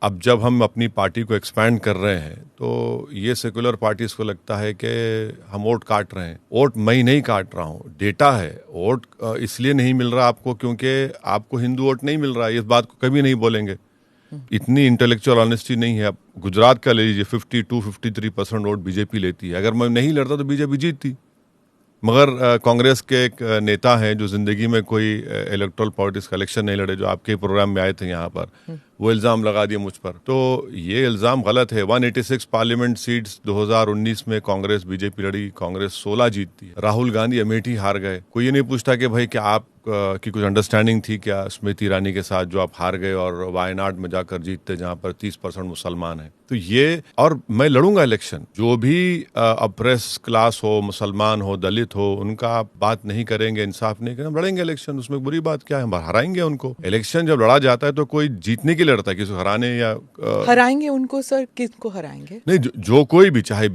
अब जब हम अपनी पार्टी को एक्सपैंड कर रहे हैं तो ये सेकुलर पार्टीज को लगता है कि हम वोट काट रहे हैं। वोट मैं नहीं काट रहा हूँ, डेटा है। वोट इसलिए नहीं मिल रहा आपको क्योंकि आपको हिंदू वोट नहीं मिल रहा है, इस बात को कभी नहीं बोलेंगे। इतनी इंटेलेक्चुअल ऑनेस्टी नहीं है। अब गुजरात का ले लीजिए, 52-53% वोट बीजेपी लेती है। अगर मैं नहीं लड़ता तो बीजेपी जीतती। मगर कांग्रेस के एक नेता हैं जो जिंदगी में कोई इलेक्टोरल पॉलिटिक्स का इलेक्शन नहीं लड़े, जो आपके प्रोग्राम में आए थे यहाँ पर, वो इल्ज़ाम लगा दिए मुझ पर। तो ये इल्ज़ाम गलत है। 186 पार्लियामेंट सीट्स 2019 में कांग्रेस बीजेपी लड़ी, कांग्रेस 16 जीतती है। राहुल गांधी अमेठी हार गए। कोई ये नहीं पूछता कि भाई क्या आप की कुछ अंडरस्टैंडिंग थी क्या स्मृति ईरानी के साथ, जो आप हार गए और वायनाड में जाकर जीतते जहां पर 30% मुसलमान हैं। तो ये, और मैं लड़ूंगा इलेक्शन। जो भी अप्रेस क्लास हो, मुसलमान हो, दलित हो, उनका आप बात नहीं करेंगे, इंसाफ नहीं करेंगे, हम लड़ेंगे इलेक्शन। उसमें बुरी बात क्या है? हम हराएंगे उनको। इलेक्शन जब लड़ा जाता है तो कोई जीतने के लिए लड़ता है, किसी को हराने या हराएंगे उनको। सर किसको हराएंगे? नहीं, जो कोई भी, चाहे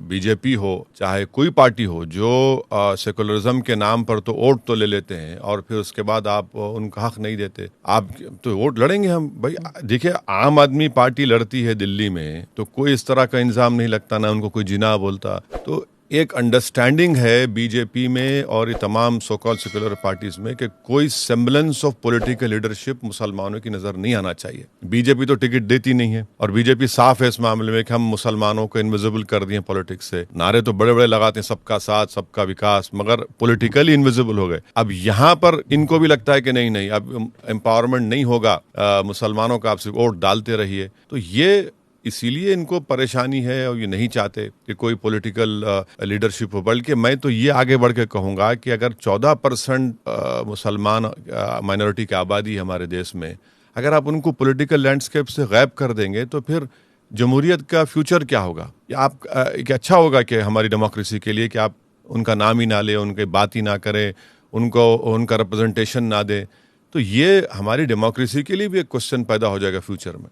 बीजेपी हो, चाहे कोई पार्टी हो, जो सेकुलरिज्म के नाम पर तो वोट तो ले लेते हैं और फिर उसके बाद आप उनका हक नहीं देते। आप तो वोट लड़ेंगे हम। भाई देखिए, आम आदमी पार्टी लड़ती है दिल्ली में तो कोई इस तरह का इल्जाम नहीं लगता, ना उनको कोई जिना बोलता। तो एक अंडरस्टैंडिंग है बीजेपी में और ये तमाम सो कॉल्ड सेकुलर पार्टीज में कि कोई सेम्बलेंस ऑफ पॉलिटिकल लीडरशिप मुसलमानों की नजर नहीं आना चाहिए। बीजेपी तो टिकट देती नहीं है और बीजेपी साफ है इस मामले में कि हम मुसलमानों को इनविजिबल कर दिए पॉलिटिक्स से। नारे तो बड़े बड़े लगाते हैं, सबका साथ, सबका विकास, मगर पॉलिटिकली इनविजिबल हो गए। अब यहाँ पर इनको भी लगता है कि नहीं नहीं, अब एम्पावरमेंट नहीं होगा मुसलमानों का, आप सिर्फ वोट डालते रहिए। तो ये इसीलिए इनको परेशानी है और ये नहीं चाहते कि कोई पॉलिटिकल लीडरशिप हो। बल्कि मैं तो ये आगे बढ़ के कहूँगा कि अगर 14% मुसलमान माइनॉरिटी की आबादी हमारे देश में, अगर आप उनको पॉलिटिकल लैंडस्केप से गायब कर देंगे तो फिर जमहूरियत का फ्यूचर क्या होगा? आप क्या अच्छा होगा कि हमारी डेमोक्रेसी के लिए कि आप उनका नाम ही ना लें, उनकी बात ही ना करें, उनको उनका रिप्रेजेंटेशन ना दें? तो ये हमारी डेमोक्रेसी के लिए भी एक क्वेश्चन पैदा हो जाएगा फ्यूचर में।